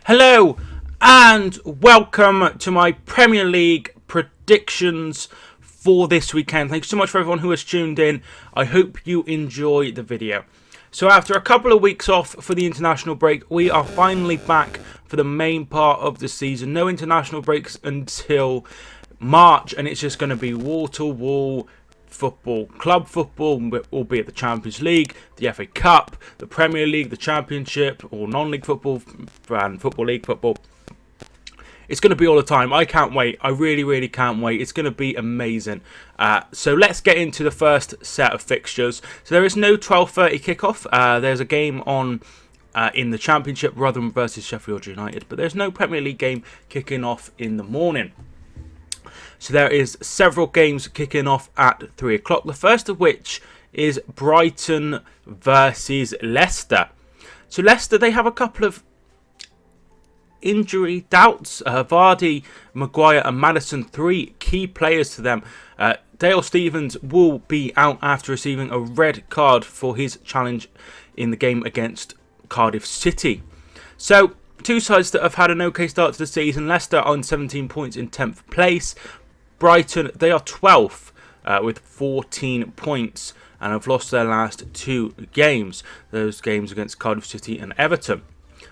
Hello and welcome to my Premier League predictions for this weekend. Thanks so much for everyone who has tuned in. I hope you enjoy the video. So after a couple of weeks off for the international break, we are finally back for the main part of the season. No international breaks until March, and it's just going to be wall-to-wall football, club football, albeit the Champions League, the FA Cup, the Premier League, the Championship, or non-league football, and Football League football. It's going to be all the time. I can't wait. I really can't wait. It's going to be amazing. So let's get into the first set of fixtures. So there is no 12:30 kickoff. There's a game on in the Championship, Rotherham versus Sheffield United, but there's no Premier League game kicking off in the morning. So there is several games kicking off at 3 o'clock. The first of which is Brighton versus Leicester. So Leicester, they have a couple of injury doubts. Vardy, Maguire and Maddison, three key players to them. Dale Stephens will be out after receiving a red card for his challenge in the game against Cardiff City. So two sides that have had an okay start to the season. Leicester on 17 points in 10th place. Brighton, they are 12th with 14 points and have lost their last two games. Those games against Cardiff City and Everton.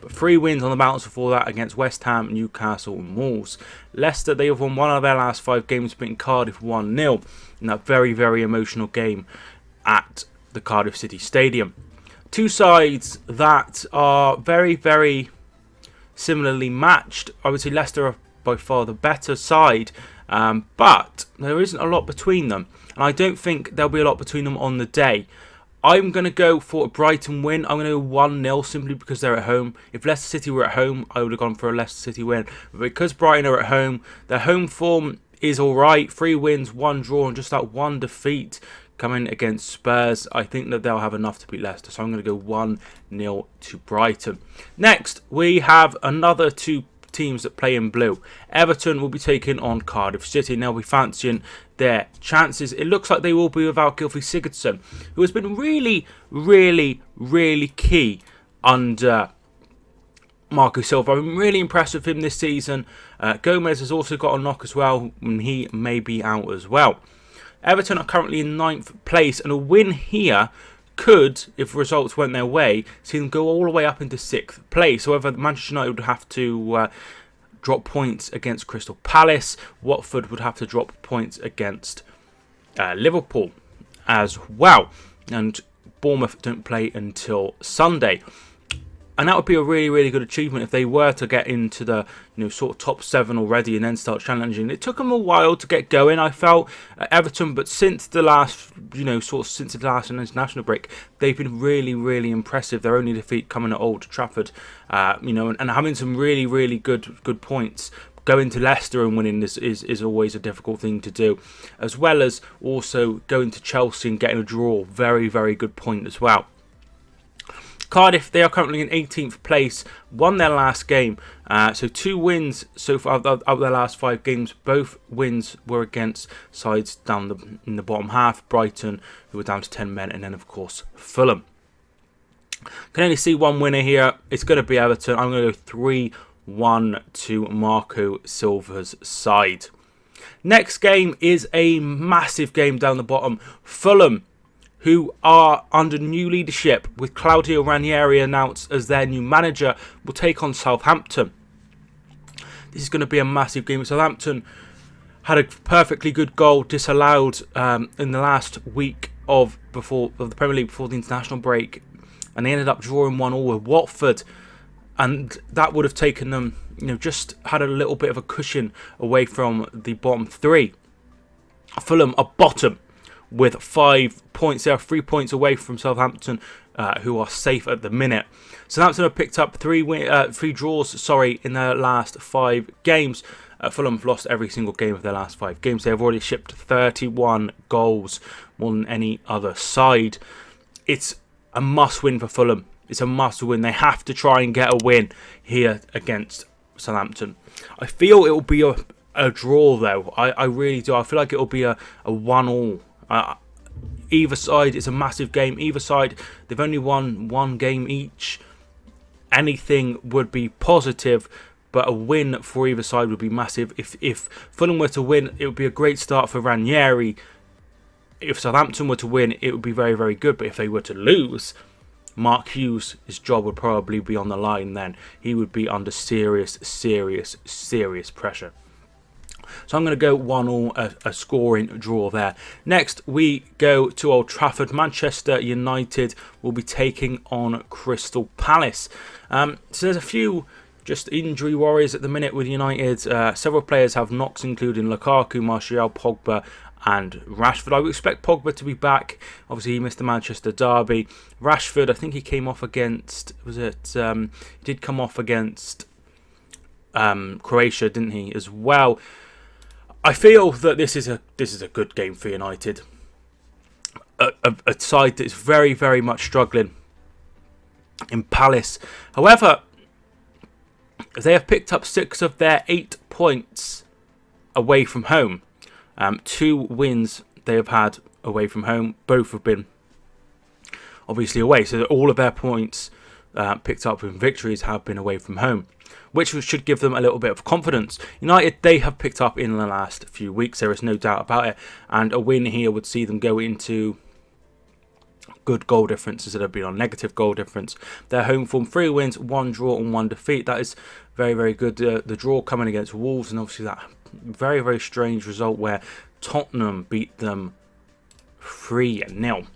But 3 wins on the bounce before that against West Ham, Newcastle and Wolves. Leicester, they have won one of their last 5 games, beating Cardiff 1-0 in that very emotional game at the Cardiff City Stadium. Two sides that are very similarly matched. I would say Leicester are by far the better side, but there isn't a lot between them, and I don't think there'll be a lot between them on the day. I'm going to go for a Brighton win. I'm going to go 1-0 simply because they're at home. If Leicester City were at home, I would have gone for a Leicester City win. But because Brighton are at home, their home form is alright. 3 wins, 1 draw, and just that 1 defeat coming against Spurs. I think that they'll have enough to beat Leicester. So I'm going to go 1-0 to Brighton. Next, we have another 2 teams that play in blue. Everton will be taking on Cardiff City, and they'll be fancying their chances. It looks like they will be without Gylfi Sigurdsson, who has been really key under Marco Silva. I've been really impressed with him this season. Gomez has also got a knock as well, and he may be out as well. Everton are currently in 9th place, and a win here could, if results went their way, see them go all the way up into 6th place. However, Manchester United would have to drop points against Crystal Palace. Watford would have to drop points against Liverpool as well. And Bournemouth don't play until Sunday. And that would be a really good achievement if they were to get into the sort of top 7 already and then start challenging. It took them a while to get going, I felt, at Everton, but since the last since the last international break, they've been really impressive. Their only defeat coming at Old Trafford, and having some really good points. Going to Leicester and winning this is always a difficult thing to do, as well as also going to Chelsea and getting a draw. Very good point as well. Cardiff, they are currently in 18th place, won their last game, so 2 wins so far out of their last 5 games. Both wins were against sides down in the bottom half, Brighton, who were down to 10 men, and then of course Fulham. Can only see one winner here. It's going to be Everton. I'm going to go 3-1 to Marco Silva's side. Next game is a massive game down the bottom. Fulham, who are under new leadership with Claudio Ranieri announced as their new manager, will take on Southampton. This is going to be a massive game. Southampton had a perfectly good goal disallowed in the last week of the Premier League before the international break, and they ended up drawing 1-1 with Watford, and that would have taken them, just had a little bit of a cushion away from the bottom 3. Fulham are bottom with 5 points. They are 3 points away from Southampton, who are safe at the minute. Southampton have picked up 3 draws in their last 5 games. Fulham have lost every single game of their last 5 games. They have already shipped 31 goals, more than any other side. It's a must-win for Fulham. It's a must-win. They have to try and get a win here against Southampton. I feel it will be a draw, though. I really do. I feel like it will be a 1-1. Either side, it's a massive game. Either side, they've only won 1 game each. anything would be positive, but a win for either side would be massive. If Fulham were to win, it would be a great start for Ranieri. If Southampton were to win, it would be very, very good. But if they were to lose, Mark Hughes' job would probably be on the line then. He would be under serious pressure. So I'm going to go 1-1, a scoring draw there. Next, we go to Old Trafford. Manchester United will be taking on Crystal Palace. So there's a few just injury worries at the minute with United. Several players have knocks, including Lukaku, Martial, Pogba and Rashford. I would expect Pogba to be back. Obviously, he missed the Manchester derby. Rashford, I think he came off against... he did come off against Croatia, didn't he, as well? I feel that this is a good game for United. A side that is very, very much struggling in Palace. However, they have picked up 6 of their 8 points away from home. 2 wins they have had away from home. Both have been obviously away. So all of their points picked up in victories have been away from home, which should give them a little bit of confidence. United, they have picked up in the last few weeks. There is no doubt about it. And a win here would see them go into good goal difference instead of being on negative goal difference. Their home form, 3 wins, 1 draw and 1 defeat. That is very, very good. The draw coming against Wolves, and obviously that very, very strange result where Tottenham beat them 3-0.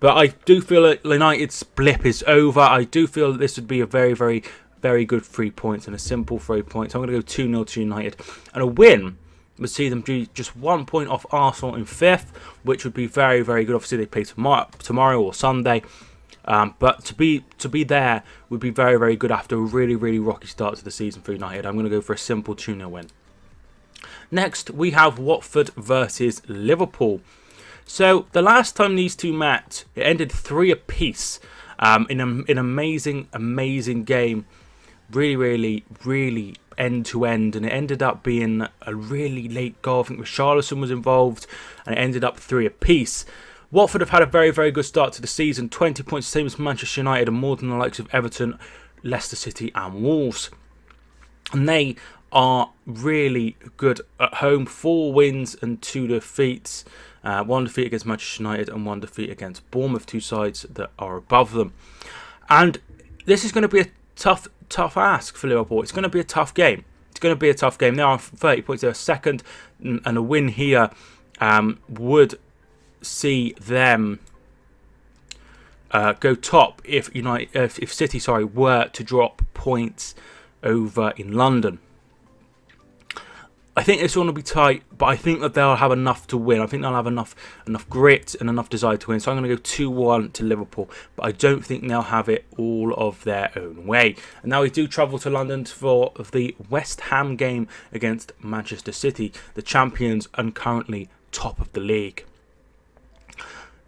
But I do feel that United's blip is over. I do feel that this would be a very, very, very good 3 points and a simple 3 points. I'm going to go 2-0 to United. And a win would see them do just 1 point off Arsenal in 5th, which would be very, very good. Obviously, they play tomorrow or Sunday. But to be there would be very, very good after a really, really rocky start to the season for United. I'm going to go for a simple 2-0 win. Next, we have Watford versus Liverpool. So, the last time these two met, it ended 3 apiece in an amazing, amazing game. Really, really, really end-to-end. And it ended up being a really late goal. I think Richarlison was involved. And it ended up 3 apiece. Watford have had a very, very good start to the season. 20 points, same as Manchester United, and more than the likes of Everton, Leicester City and Wolves. And they are really good at home. 4 wins and 2 defeats. 1 defeat against Manchester United and 1 defeat against Bournemouth, 2 sides that are above them. And this is going to be a tough ask for Liverpool. It's going to be a tough game. They are 30 points. They're second, and a win here would see them go top if City were to drop points over in London. I think this one will be tight, but I think that they'll have enough to win. I think they'll have enough grit and enough desire to win. So I'm going to go 2-1 to Liverpool, but I don't think they'll have it all of their own way. And now we do travel to London for the West Ham game against Manchester City, the champions and currently top of the league.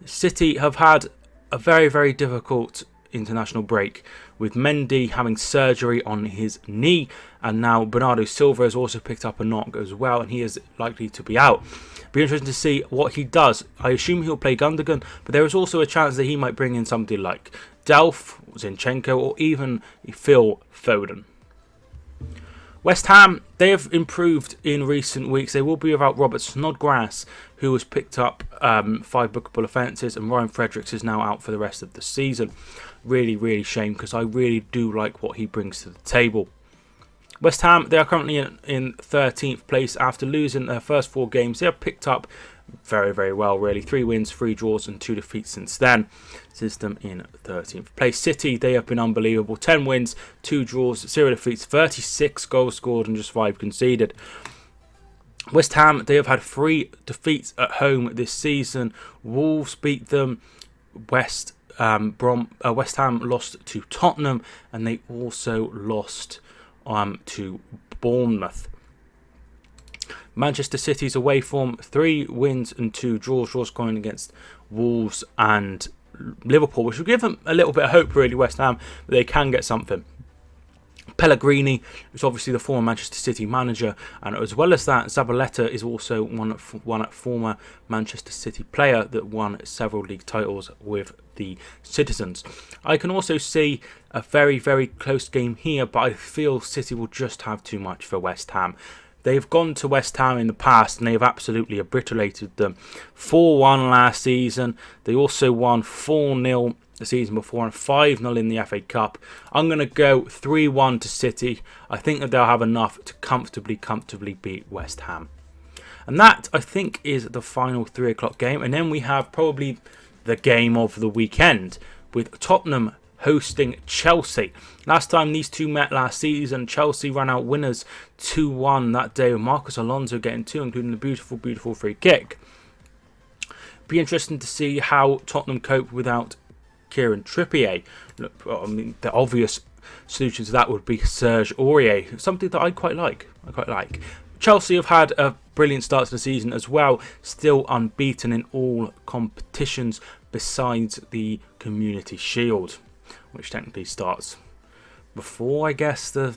City have had a very, very difficult international break, with Mendy having surgery on his knee, and now Bernardo Silva has also picked up a knock as well, and he is likely to be out. Be interesting to see what he does. I assume he'll play Gundogan, but there is also a chance that he might bring in somebody like Delph, Zinchenko, or even Phil Foden. West Ham, they have improved in recent weeks. They will be without Robert Snodgrass, who has picked up 5 bookable offences, and Ryan Fredericks is now out for the rest of the season. Really, really shame, because I really do like what he brings to the table. West Ham, they are currently in 13th place after losing their first 4 games. They have picked up very, very well, really. 3 wins, 3 draws and 2 defeats since then. Since them in 13th place. City, they have been unbelievable. 10 wins, 2 draws, 0 defeats, 36 goals scored and just 5 conceded. West Ham, they have had 3 defeats at home this season. Wolves beat them. West Ham lost to Tottenham, and they also lost to Bournemouth. Manchester City's away form, 3 wins and 2 draws. Draws going against Wolves and Liverpool, which will give them a little bit of hope, really, West Ham, that they can get something. Pellegrini is obviously the former Manchester City manager, and as well as that, Zabaleta is also one former Manchester City player that won several league titles with the Citizens. I can also see a very, very close game here, but I feel City will just have too much for West Ham. They've gone to West Ham in the past and they've absolutely obliterated them. 4-1 last season. They also won 4-0 the season before and 5-0 in the FA Cup. I'm going to go 3-1 to City. I think that they'll have enough to comfortably beat West Ham. And that, I think, is the final 3 o'clock game. And then we have probably the game of the weekend with Tottenham hosting Chelsea. Last time these two met last season, Chelsea ran out winners 2-1 that day with Marcos Alonso getting 2, including the beautiful free kick. Be interesting to see how Tottenham cope without Kieran Trippier. Look, I mean, the obvious solution to that would be Serge Aurier, something that I quite like. Chelsea have had a brilliant start to the season as well, still unbeaten in all competitions besides the Community Shield, which technically starts before, I guess, the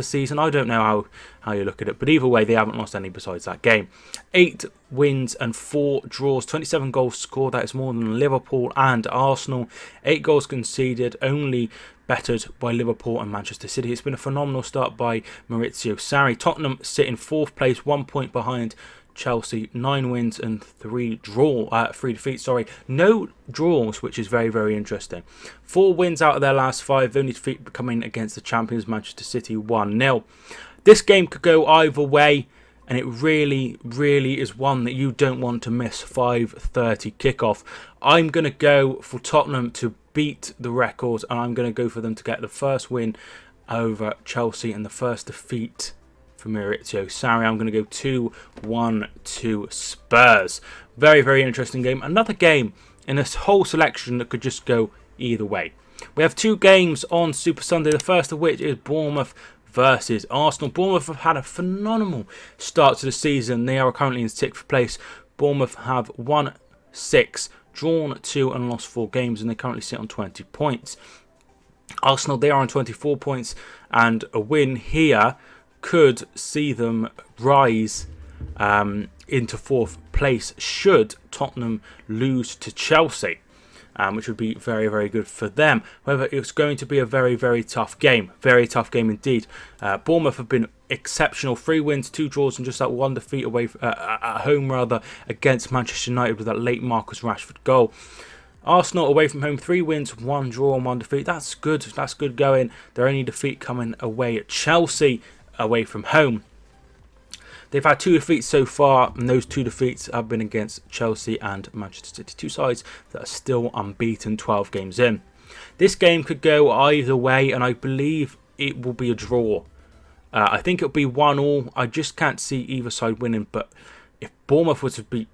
season. I don't know how you look at it, but either way, they haven't lost any besides that game. 8 wins and 4 draws, 27 goals scored. That is more than Liverpool and Arsenal. 8 goals conceded, only bettered by Liverpool and Manchester City. It's been a phenomenal start by Maurizio Sarri. Tottenham sit in 4th place, 1 point behind Chelsea. 9 wins and 3 defeats. No draws, which is very, very interesting. 4 wins out of their last 5. The only defeat coming against the champions Manchester City, 1-0. This game could go either way, and it really, really is one that you don't want to miss. 5:30 kickoff. I'm going to go for Tottenham to beat the records, and I'm going to go for them to get the first win over Chelsea and the first defeat for Maurizio Sarri. I'm going to go 2-1 to Spurs. Very, very interesting game. Another game in this whole selection that could just go either way. We have 2 games on Super Sunday, the first of which is Bournemouth versus Arsenal. Bournemouth have had a phenomenal start to the season. They are currently in 6th place. Bournemouth have won 6, drawn 2 and lost 4 games, and they currently sit on 20 points. Arsenal, they are on 24 points, and a win here could see them rise into 4th place should Tottenham lose to Chelsea, which would be very, very good for them. However, it's going to be a very, very tough game. Very tough game indeed. Bournemouth have been exceptional. 3 wins, 2 draws, and just that 1 defeat away at home against Manchester United with that late Marcus Rashford goal. Arsenal away from home, 3 wins, 1 draw and 1 defeat. That's good. That's good going. Their only defeat coming away at Chelsea away from home. They've had 2 defeats so far, and those 2 defeats have been against Chelsea and Manchester City. 2 sides that are still unbeaten 12 games in. This game could go either way, and I believe it will be a draw. I think it'll be 1-1. I just can't see either side winning, but if Bournemouth were to beat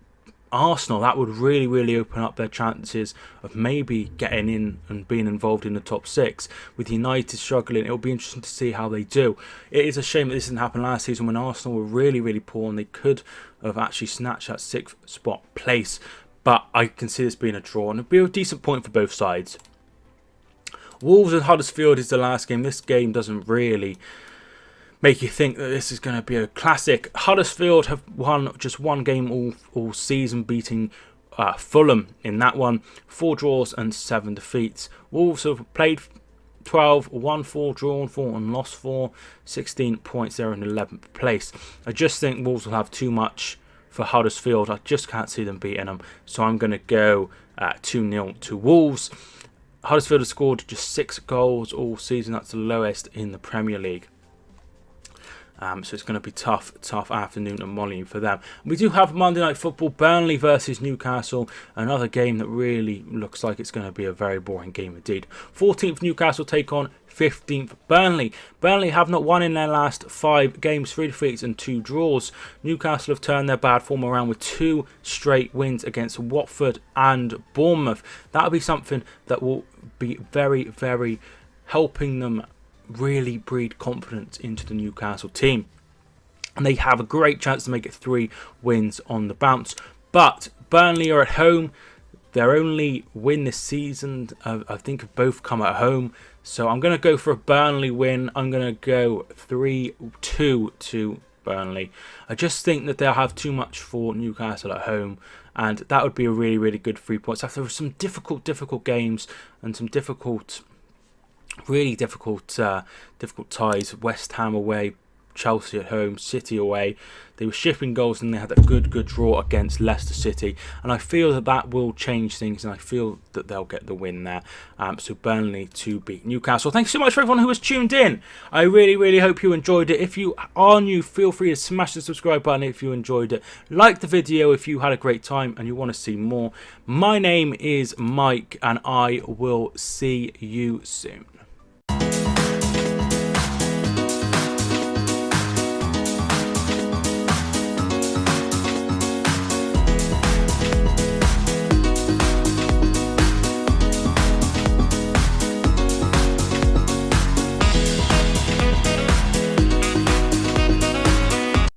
Arsenal, that would really, really open up their chances of maybe getting in and being involved in the top 6. With United struggling, it'll be interesting to see how they do. It is a shame that this didn't happen last season when Arsenal were really, really poor and they could have actually snatched that 6th spot place. But I can see this being a draw, and it'll be a decent point for both sides. Wolves and Huddersfield is the last game. This game doesn't really make you think that this is going to be a classic. Huddersfield have won just 1 game all season, beating Fulham in that one. 4 draws and 7 defeats. Wolves have played 12, won 4, drawn 4 and lost 4. 16 points there in 11th place. I just think Wolves will have too much for Huddersfield. I just can't see them beating them. So I'm going to go 2-0 to Wolves. Huddersfield have scored just 6 goals all season. That's the lowest in the Premier League. So it's going to be tough afternoon and morning for them. We do have Monday Night Football, Burnley versus Newcastle. Another game that really looks like it's going to be a very boring game indeed. 14th Newcastle take on 15th Burnley. Burnley have not won in their last 5 games, 3 defeats and 2 draws. Newcastle have turned their bad form around with 2 straight wins against Watford and Bournemouth. That'll be something that will be very, very helping them really breed confidence into the Newcastle team, and they have a great chance to make it 3 wins on the bounce. But Burnley are at home. Their only win this season, I think, have both come at home. So I'm going to go for a Burnley win. I'm going to go 3-2 to Burnley. I just think that they'll have too much for Newcastle at home, and that would be a really, really good 3 points after some difficult games and some really difficult ties. West Ham away, Chelsea at home, City away. They were shipping goals, and they had that good draw against Leicester City, and I feel that will change things, and I feel that they'll get the win there. So Burnley to beat Newcastle. Thanks so much for everyone who has tuned in. I really hope you enjoyed it. If you are new, feel free to smash the subscribe button if you enjoyed it. Like the video if you had a great time and you want to see more. My name is Mike, and I will see you soon.